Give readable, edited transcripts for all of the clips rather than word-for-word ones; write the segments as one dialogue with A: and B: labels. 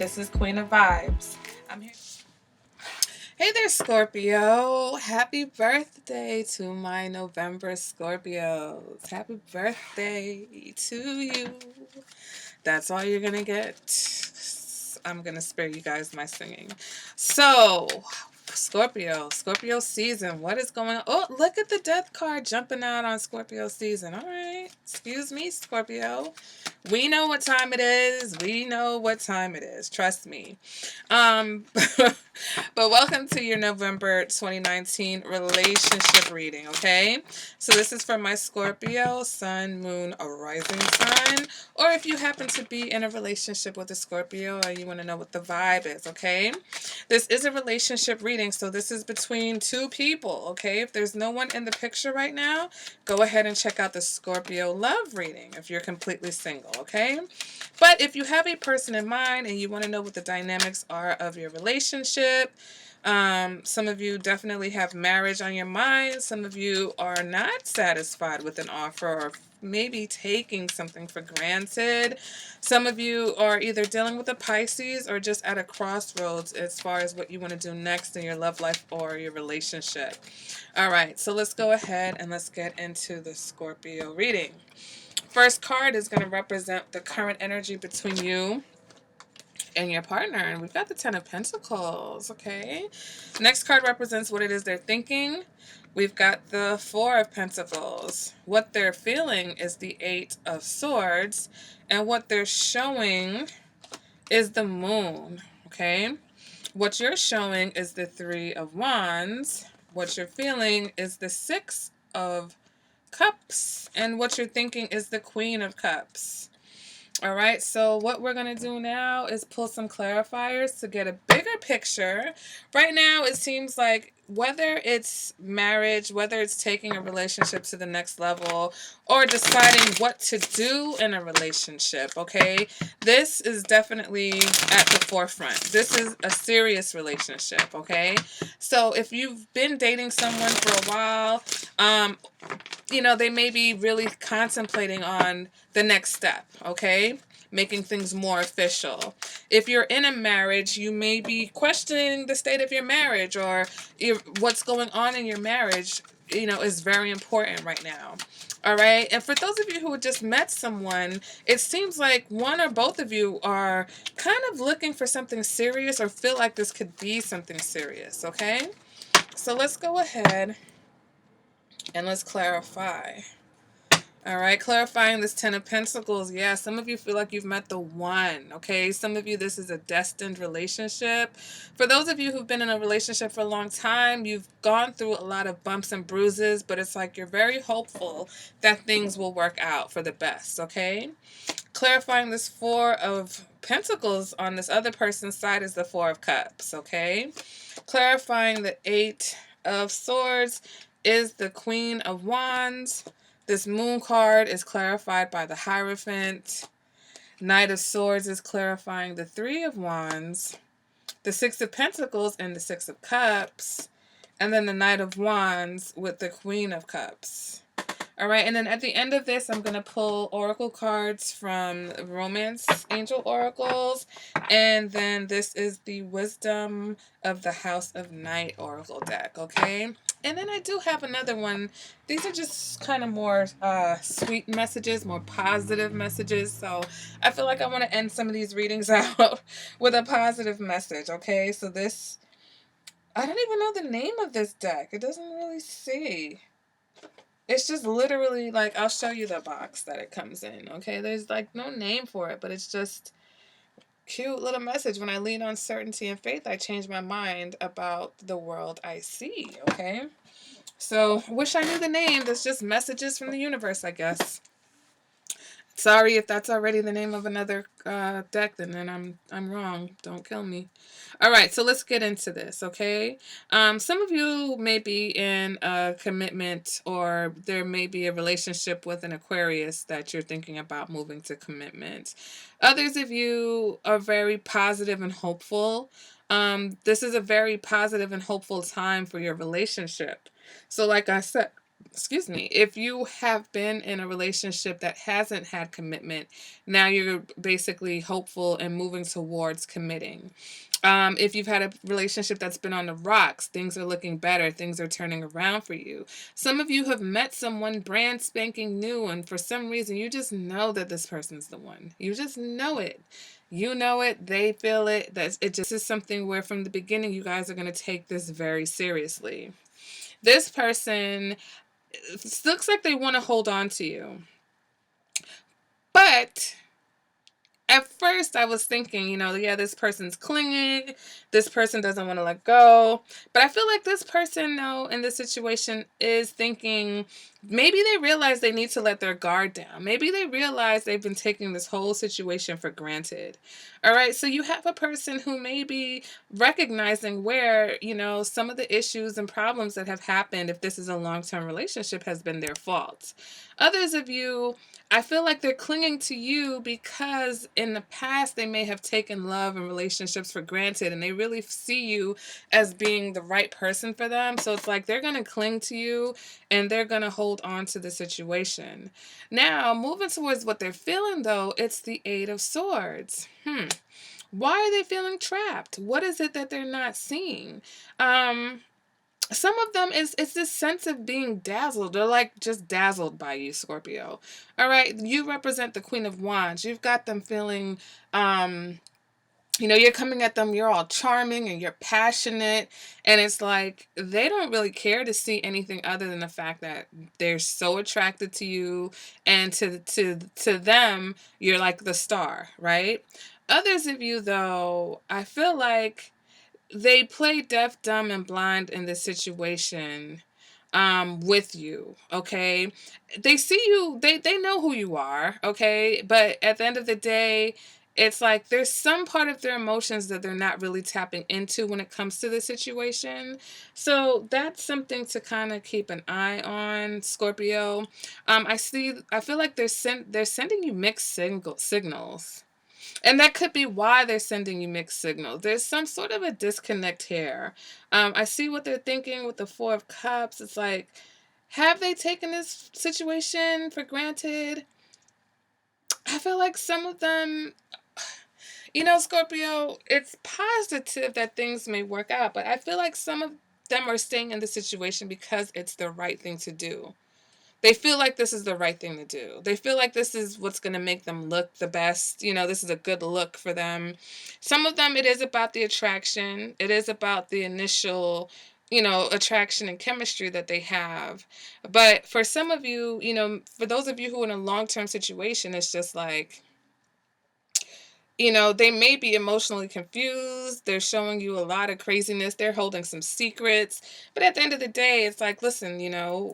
A: This is Queen of Vibes. I'm here. Hey there, Scorpio. Happy birthday to my November Scorpios. Happy birthday to you. That's all you're going to get. I'm going to spare you guys my singing. So, Scorpio season. What is going on? Oh, look at the death card jumping out on Scorpio season. All right. Excuse me, Scorpio. We know what time it is. We know what time it is. Trust me. But welcome to your November 2019 relationship reading, okay? So this is for my Scorpio, Sun, Moon, or Rising Sign. Or if you happen to be in a relationship with a Scorpio and you want to know what the vibe is, okay? This is a relationship reading, so this is between two people, okay? If there's no one in the picture right now, go ahead and check out the Scorpio love reading if you're completely single, okay? But if you have a person in mind and you want to know what the dynamics are of your relationship, some of you definitely have marriage on your mind. Some of you are not satisfied with an offer or maybe taking something for granted. Some of you are either dealing with a Pisces or just at a crossroads as far as what you want to do next in your love life or your relationship. All right, so let's go ahead and let's get into the Scorpio reading. First card is going to represent the current energy between you and your partner. And we've got the Ten of Pentacles, okay? Next card represents what it is they're thinking. We've got the Four of Pentacles. What they're feeling is the Eight of Swords. And what they're showing is the Moon, okay? What you're showing is the Three of Wands. What you're feeling is the Six of Cups. And what you're thinking is the Queen of Cups. All right, so what we're going to do now is pull some clarifiers to get a bigger picture. Right now, it seems like whether it's marriage, whether it's taking a relationship to the next level, or deciding what to do in a relationship, okay? This is definitely at the forefront. This is a serious relationship, okay? So if you've been dating someone for a while, you know, they may be really contemplating on the next step, okay? Making things more official. If you're in a marriage, you may be questioning the state of your marriage, or what's going on in your marriage, you know, is very important right now. All right. And for those of you who just met someone, it seems like one or both of you are kind of looking for something serious or feel like this could be something serious. Okay. So let's go ahead and let's clarify. All right, clarifying this Ten of Pentacles. Yeah, some of you feel like you've met the one, okay? Some of you, this is a destined relationship. For those of you who've been in a relationship for a long time, you've gone through a lot of bumps and bruises, but it's like you're very hopeful that things will work out for the best, okay? Clarifying this Four of Pentacles on this other person's side is the Four of Cups, okay? Clarifying the Eight of Swords is the Queen of Wands. This Moon card is clarified by the Hierophant. Knight of Swords is clarifying the Three of Wands. The Six of Pentacles and the Six of Cups. And then the Knight of Wands with the Queen of Cups. All right, and then at the end of this, I'm going to pull oracle cards from Romance Angel Oracles. And then this is the Wisdom of the House of Night Oracle deck, okay? And then I do have another one. These are just kind of more sweet messages, more positive messages. So I feel like I want to end some of these readings out with a positive message, okay? So this, I don't even know the name of this deck. It doesn't really say. It's just literally like, I'll show you the box that it comes in, okay? There's like no name for it, but it's just cute little message. When I lean on certainty and faith, I change my mind about the world I see, okay? So, wish I knew the name. That's just messages from the universe, I guess. Sorry if that's already the name of another deck, then I'm wrong. Don't kill me. All right, so let's get into this, okay? Some of you may be in a commitment, or there may be a relationship with an Aquarius that you're thinking about moving to commitment. Others of you are very positive and hopeful. This is a very positive and hopeful time for your relationship. So like I said, excuse me, if you have been in a relationship that hasn't had commitment, now you're basically hopeful and moving towards committing. If you've had a relationship that's been on the rocks, things are looking better, things are turning around for you. Some of you have met someone brand spanking new, and for some reason, you just know that this person's the one. You just know it. You know it, they feel it. That's it. Just is something where from the beginning, you guys are going to take this very seriously. This person, it looks like they want to hold on to you, but at first I was thinking, yeah, this person's clinging, this person doesn't want to let go. But I feel like this person, though, in this situation is thinking maybe they realize they need to let their guard down. Maybe they realize they've been taking this whole situation for granted. All right, so you have a person who may be recognizing where, some of the issues and problems that have happened, if this is a long-term relationship, has been their fault. Others of you, I feel like they're clinging to you because in the past they may have taken love and relationships for granted, and they really see you as being the right person for them. So it's like they're going to cling to you and they're going to hold on to the situation. Now, moving towards what they're feeling, though, it's the Eight of Swords. Why are they feeling trapped? What is it that they're not seeing? Some of them is it's this sense of being dazzled. They're like just dazzled by you, Scorpio. All right, you represent the Queen of Wands. You've got them feeling, you're coming at them. You're all charming and you're passionate, and it's like they don't really care to see anything other than the fact that they're so attracted to you, and to them, you're like the star, right? Others of you, though, I feel like they play deaf, dumb, and blind in this situation with you, okay? They see you, they know who you are, okay? But at the end of the day, it's like there's some part of their emotions that they're not really tapping into when it comes to the situation. So that's something to kind of keep an eye on, Scorpio. I feel like they're sending you mixed signals. And that could be why they're sending you mixed signals. There's some sort of a disconnect here. I see what they're thinking with the Four of Cups. It's like, have they taken this situation for granted? I feel like some of them, Scorpio, it's positive that things may work out, but I feel like some of them are staying in the situation because it's the right thing to do. They feel like this is the right thing to do. They feel like this is what's going to make them look the best. This is a good look for them. Some of them, it is about the attraction. It is about the initial, attraction and chemistry that they have. But for some of you, for those of you who are in a long-term situation, it's just like, they may be emotionally confused. They're showing you a lot of craziness. They're holding some secrets. But at the end of the day, it's like, listen,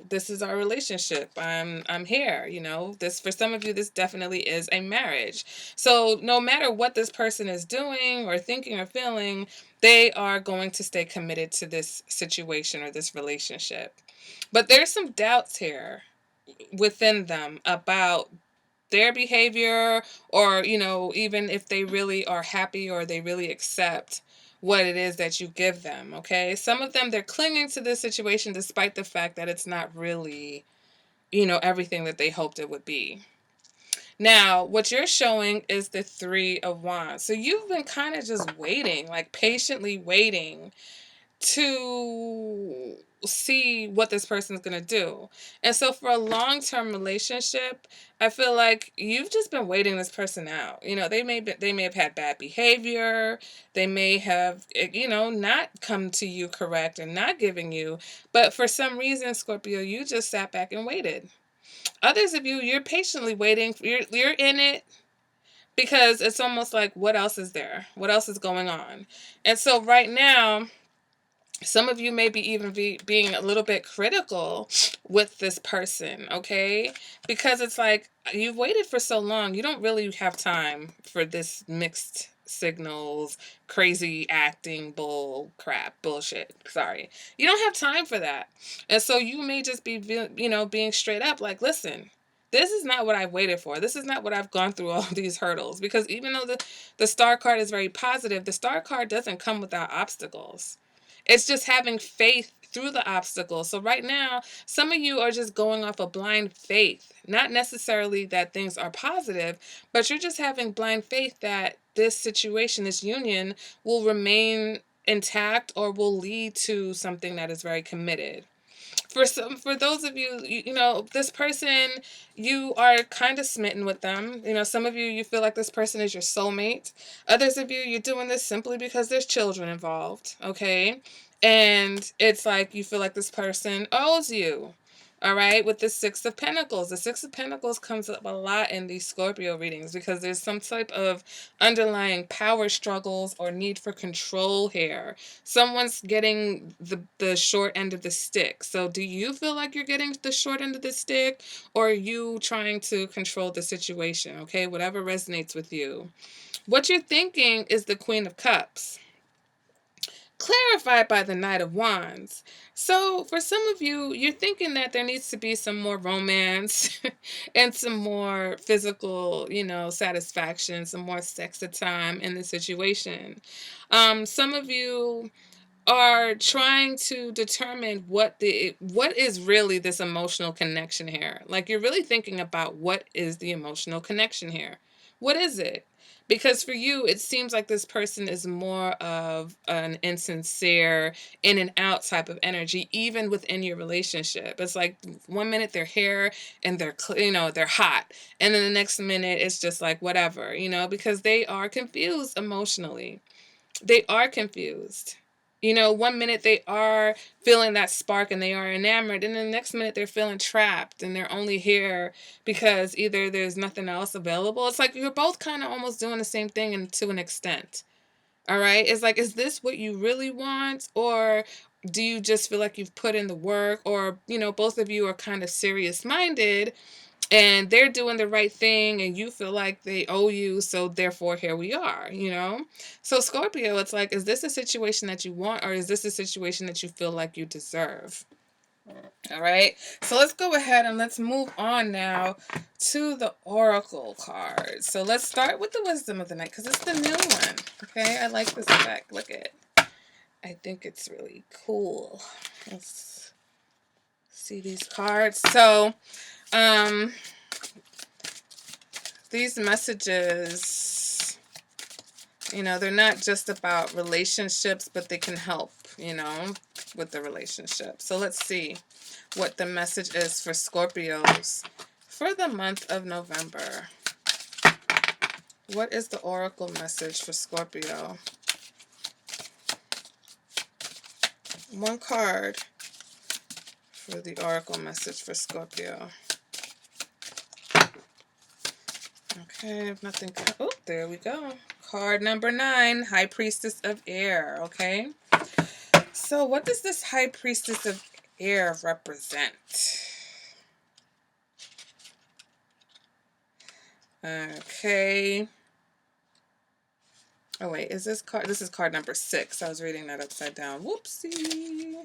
A: this is our relationship. I'm here, This for some of you, this definitely is a marriage. So no matter what this person is doing or thinking or feeling, they are going to stay committed to this situation or this relationship. But there's some doubts here within them about their behavior, or even if they really are happy or they really accept what it is that you give them. Okay, some of them, they're clinging to this situation despite the fact that it's not really everything that they hoped it would be. Now what you're showing is the Three of Wands, so you've been kind of just waiting, like patiently waiting to see what this person's going to do. And so for a long-term relationship, I feel like you've just been waiting this person out. They may have had bad behavior. They may have not come to you correct and not giving you, but for some reason, Scorpio, you just sat back and waited. Others of you, you're patiently waiting. You're in it because it's almost like, what else is there? What else is going on? And so right now, some of you may be even being a little bit critical with this person, okay? Because it's like, you've waited for so long, you don't really have time for this mixed signals, crazy acting, bullshit. Sorry. You don't have time for that. And so you may just be, being straight up like, listen, this is not what I've waited for. This is not what I've gone through all these hurdles. Because even though the star card is very positive, the star card doesn't come without obstacles. It's just having faith through the obstacle. So right now, some of you are just going off a blind faith. Not necessarily that things are positive, but you're just having blind faith that this situation, this union, will remain intact or will lead to something that is very committed. For those of you, you know, this person, you are kind of smitten with them. You know, some of you feel like this person is your soulmate. Others of you, you're doing this simply because there's children involved, okay? And it's like you feel like this person owes you. All right, with the Six of Pentacles. The Six of Pentacles comes up a lot in these Scorpio readings because there's some type of underlying power struggles or need for control here. Someone's getting the short end of the stick. So do you feel like you're getting the short end of the stick, or are you trying to control the situation? Okay, whatever resonates with you. What you're thinking is the Queen of Cups, clarified by the Knight of Wands. So for some of you, you're thinking that there needs to be some more romance and some more physical, you know, satisfaction, some more sex time in the situation. Some of you are trying to determine what is really this emotional connection here. Like, you're really thinking about what is the emotional connection here. What is it? Because for you, it seems like this person is more of an insincere, in and out type of energy, even within your relationship. It's like one minute they're here and they're, you know, they're hot. And then the next minute it's just like whatever, you know, because they are confused emotionally. They are confused. You know, one minute they are feeling that spark and they are enamored, and then the next minute they're feeling trapped and they're only here because either there's nothing else available. It's like you're both kind of almost doing the same thing, and to an extent. All right? It's like, is this what you really want, or do you just feel like you've put in the work, or, you know, both of you are kind of serious minded and they're doing the right thing and you feel like they owe you, so therefore here we are, you know? So Scorpio, it's like, is this a situation that you want, or is this a situation that you feel like you deserve? All right, so let's go ahead and let's move on now to the oracle cards. So let's start with the wisdom of the night, because it's the new one. Okay, I like this deck. Look at it. I think it's really cool. Let's see these cards. So these messages, you know, they're not just about relationships, but they can help, you know, with the relationship. So let's see what the message is for Scorpios for the month of November. What is the oracle message for Scorpio? One card for the oracle message for Scorpio. Okay, if nothing. Oh, there we go. Card number 9, High Priestess of Air. Okay. So what does this High Priestess of Air represent? Okay. Oh, wait. Is this card? This is card number 6. I was reading that upside down. Whoopsie.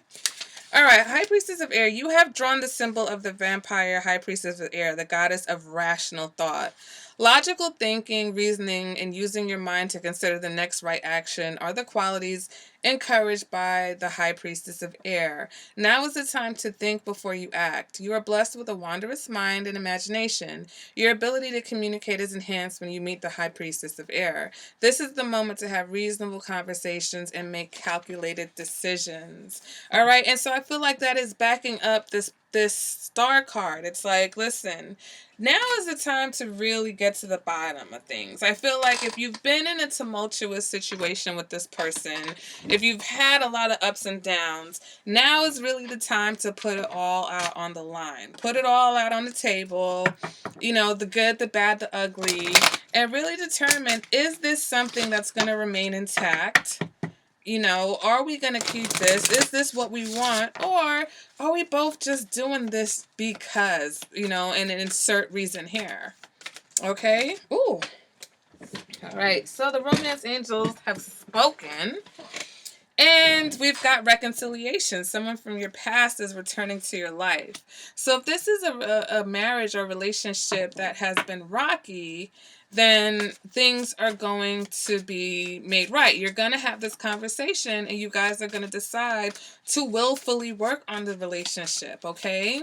A: All right, High Priestess of Air, you have drawn the symbol of the vampire High Priestess of Air, the goddess of rational thought. Logical thinking, reasoning, and using your mind to consider the next right action are the qualities encouraged by the High Priestess of Air. Now is the time to think before you act. You are blessed with a wondrous mind and imagination. Your ability to communicate is enhanced when you meet the High Priestess of Air. This is the moment to have reasonable conversations and make calculated decisions. All right, and so I feel like that is backing up this star card. It's like, listen, now is the time to really get to the bottom of things. I feel like if you've been in a tumultuous situation with this person, if you've had a lot of ups and downs, now is really the time to put it all out on the line. Put it all out on the table, you know, the good, the bad, the ugly, and really determine, is this something that's going to remain intact? You know, are we going to keep this? Is this what we want? Or are we both just doing this because, you know, and insert reason here? Okay? Ooh. All right. So the romance angels have spoken. And we've got reconciliation. Someone from your past is returning to your life. So if this is a marriage or relationship that has been rocky, then things are going to be made right. You're going to have this conversation and you guys are going to decide to willfully work on the relationship, okay?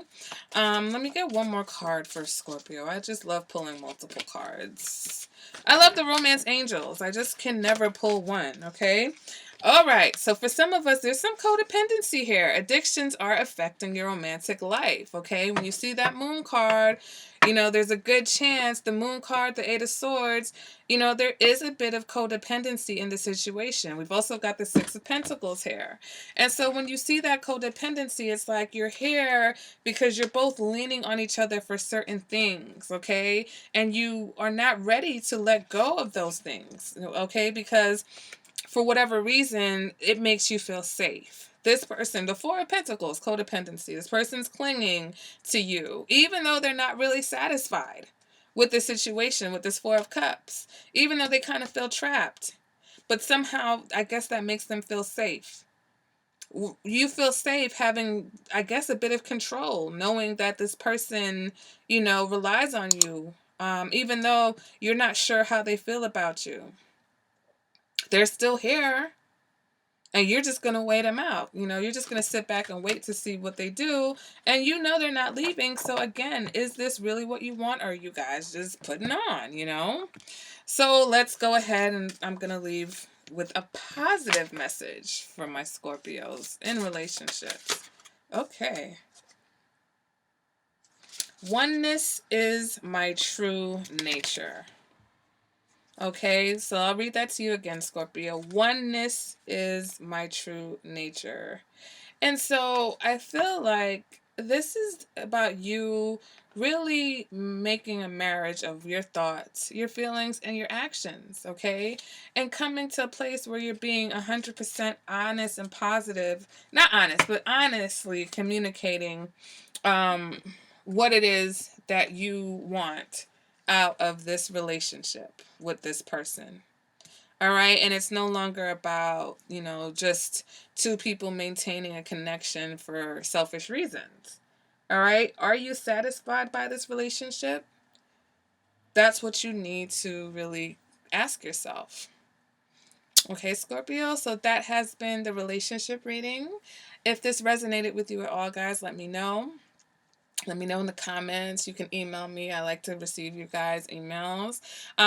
A: Let me get one more card for Scorpio. I just love pulling multiple cards. I love the romance angels. I just can never pull one, okay? All right, so for some of us, there's some codependency here. Addictions are affecting your romantic life, okay? When you see that moon card, you know, there's a good chance the moon card, the Eight of Swords, you know, there is a bit of codependency in the situation. We've also got the Six of Pentacles here. And so when you see that codependency, it's like you're here because you're both leaning on each other for certain things, okay? And you are not ready to let go of those things, okay? Because for whatever reason, it makes you feel safe. This person, the Four of Pentacles, codependency. This person's clinging to you, even though they're not really satisfied with the situation, with this Four of Cups, even though they kind of feel trapped. But somehow, I guess that makes them feel safe. You feel safe having, I guess, a bit of control, knowing that this person, you know, relies on you, even though you're not sure how they feel about you. They're still here. And you're just going to wait them out. You know, you're just going to sit back and wait to see what they do. And you know they're not leaving. So again, is this really what you want? Or are you guys just putting on, you know? So let's go ahead and I'm going to leave with a positive message for my Scorpios in relationships. Okay. Oneness is my true nature. Okay, so I'll read that to you again, Scorpio. Oneness is my true nature. And so I feel like this is about you really making a marriage of your thoughts, your feelings, and your actions, okay? And coming to a place where you're being 100% honest and positive. Not honest, but honestly communicating what it is that you want out of this relationship with this person. All right. And it's no longer about, you know, just two people maintaining a connection for selfish reasons. All right. Are you satisfied by this relationship? That's what you need to really ask yourself. Okay, Scorpio. So that has been the relationship reading. If this resonated with you at all, guys, let me know. Let me know in the comments. You can email me. I like to receive you guys' emails.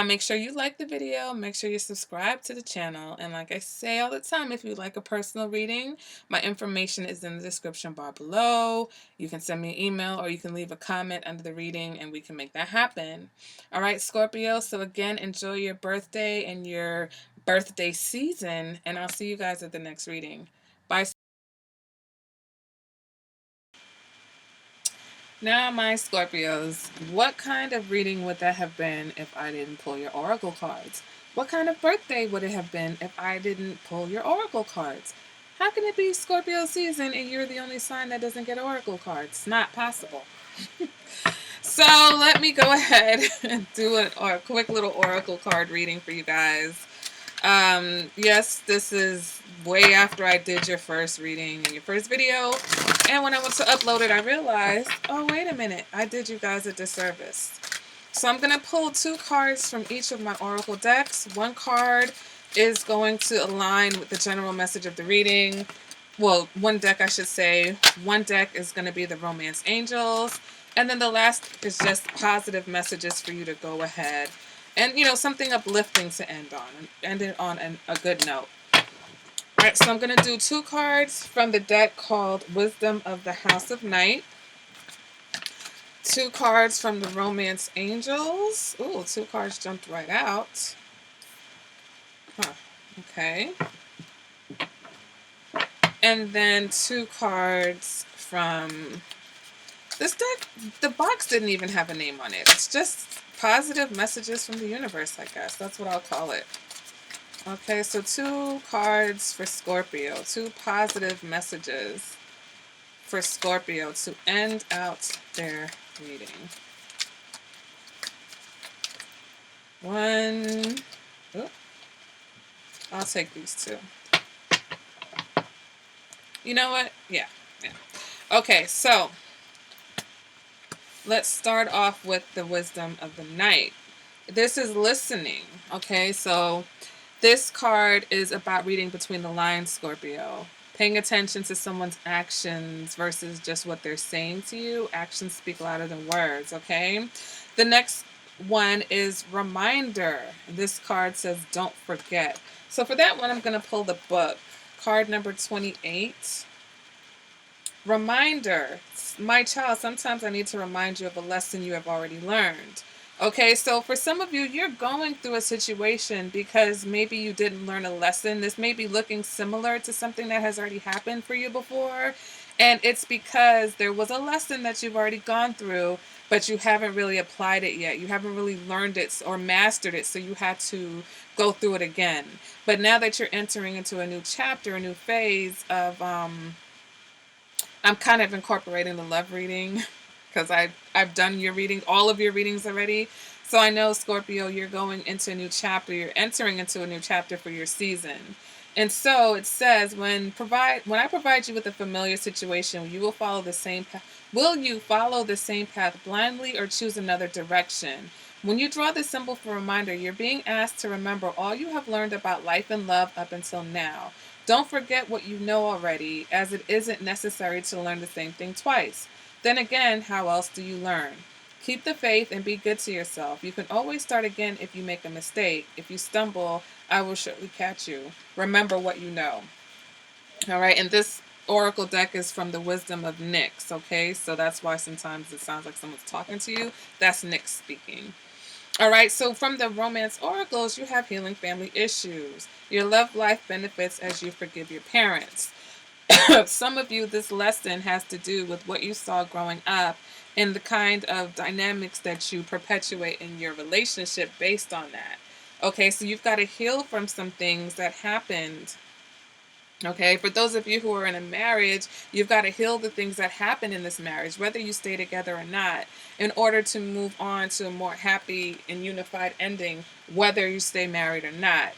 A: Make sure you like the video. Make sure you subscribe to the channel. And like I say all the time, if you'd like a personal reading, my information is in the description bar below. You can send me an email or you can leave a comment under the reading and we can make that happen. All right, Scorpio. So again, enjoy your birthday and your birthday season. And I'll see you guys at the next reading. Bye. Now, my Scorpios, what kind of reading would that have been if I didn't pull your oracle cards? What kind of birthday would it have been if I didn't pull your oracle cards? How can it be Scorpio season and you're the only sign that doesn't get oracle cards? It's not possible. So let me go ahead and do a quick little oracle card reading for you guys. Yes, this is way after I did your first reading in your first video. And when I went to upload it, I realized, oh, wait a minute, I did you guys a disservice. So I'm going to pull two cards from each of my oracle decks. One card is going to align with the general message of the reading. Well, one deck, I should say. One deck is going to be the Romance Angels. And then the last is just positive messages for you to go ahead and, you know, something uplifting to end on. End it on a good note. All right, so I'm going to do two cards from the deck called Wisdom of the House of Night. Two cards from the Romance Angels. Ooh, two cards jumped right out. Huh, okay. And then two cards from this deck. The box didn't even have a name on it. It's just positive messages from the universe, I guess. That's what I'll call it. Okay, so two cards for Scorpio. Two positive messages for Scorpio to end out their reading. One. Oh, I'll take these two. You know what? Yeah. Okay, so let's start off with the Wisdom of the Night. This is listening. Okay, so this card is about reading between the lines, Scorpio. Paying attention to someone's actions versus just what they're saying to you. Actions speak louder than words, okay? The next one is reminder. This card says don't forget. So for that one, I'm going to pull the book. Card number 28. Reminder. My child, sometimes I need to remind you of a lesson you have already learned. Okay, so for some of you, you're going through a situation because maybe you didn't learn a lesson. This may be looking similar to something that has already happened for you before. And it's because there was a lesson that you've already gone through, but you haven't really applied it yet. You haven't really learned it or mastered it, so you had to go through it again. But now that you're entering into a new chapter, a new phase of I'm kind of incorporating the love reading because I've done your reading, all of your readings already. So I know, Scorpio, you're going into a new chapter. You're entering into a new chapter for your season. And so it says, when I provide you with a familiar situation, you will follow the same path. Will you follow the same path blindly or choose another direction? When you draw this symbol for reminder, you're being asked to remember all you have learned about life and love up until now. Don't forget what you know already, as it isn't necessary to learn the same thing twice. Then again, how else do you learn? Keep the faith and be good to yourself. You can always start again if you make a mistake. If you stumble, I will surely catch you. Remember what you know. All right, and this oracle deck is from the wisdom of Nyx, okay? So that's why sometimes it sounds like someone's talking to you. That's Nyx speaking. All right, so from the romance oracles, you have healing family issues. Your love life benefits as you forgive your parents. Some of you, this lesson has to do with what you saw growing up and the kind of dynamics that you perpetuate in your relationship based on that. Okay, so you've got to heal from some things that happened. Okay, for those of you who are in a marriage, you've got to heal the things that happen in this marriage, whether you stay together or not, in order to move on to a more happy and unified ending, whether you stay married or not.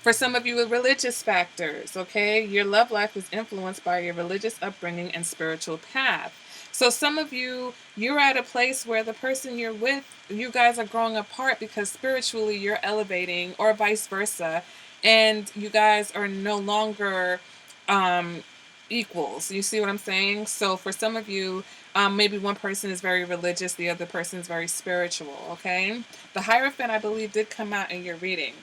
A: For some of you with religious factors, okay, your love life is influenced by your religious upbringing and spiritual path. So some of you, you're at a place where the person you're with, you guys are growing apart because spiritually you're elevating, or vice versa, and you guys are no longer um, equals. You see what I'm saying? So for some of you, maybe one person is very religious, the other person is very spiritual. Okay, the Hierophant, I believe, did come out in your reading.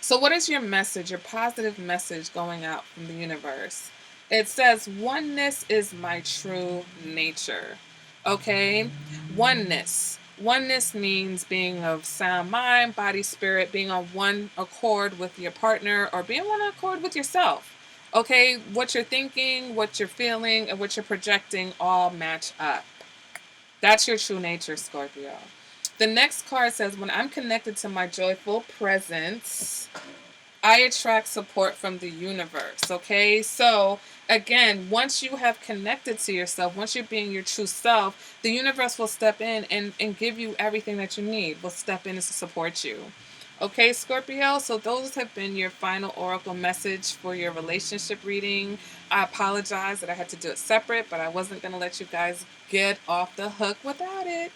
A: So what is your message, your positive message going out from the universe? It says, oneness is my true nature. Okay? Oneness. Oneness means being of sound mind, body, spirit, being on one accord with your partner, or being on one accord with yourself. Okay? What you're thinking, what you're feeling, and what you're projecting all match up. That's your true nature, Scorpio. The next card says, when I'm connected to my joyful presence, I attract support from the universe. Okay, so again, once you have connected to yourself, once you're being your true self, the universe will step in and give you everything that you need, will step in to support you. Okay, Scorpio, so those have been your final oracle message for your relationship reading. I apologize that I had to do it separate, but I wasn't going to let you guys get off the hook without it.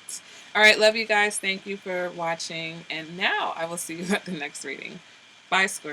A: All right, love you guys. Thank you for watching. And now I will see you at the next reading. Bye, Scorpio.